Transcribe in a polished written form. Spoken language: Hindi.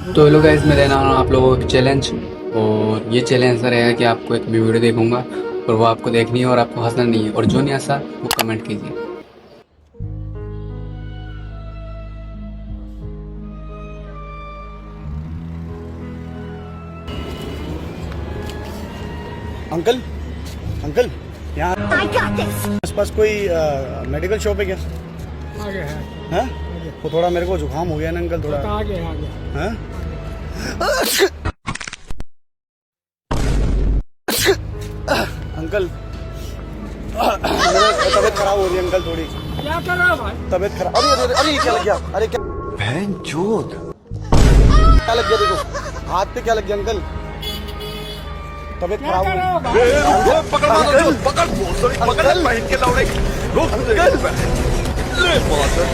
तो हेलो गाइस, मैं देना हूँ आप लोगों को चैलेंज। और ये चैलेंज रहेगा कि आपको एक वीडियो देखूंगा और वो आपको देखनी है और आपको हंसना नहीं है, और जो नहीं हंसा वो कमेंट कीजिए। अंकल अंकल यहाँ आसपास कोई मेडिकल शॉप है क्या? आगे है हाँ, वो थोड़ा मेरे को जुकाम हो गया ना अंकल, थोड़ा। आगे आगे हाँ? अंकल मेरा तबीयत खराब हो रही है अंकल, थोड़ी क्या कर रहा है भाई? तबीयत खराब। अरे अरे अरे क्या लग गया? अरे क्या बहन चोद क्या लग गया? देखो हाथ पे क्या लग गया अंकल, तबीयत क्या खराब कर रहा हो है भाई? पकड़ बहुत सारी पकड़ बहन के लौड़े। रुक, ले बात है।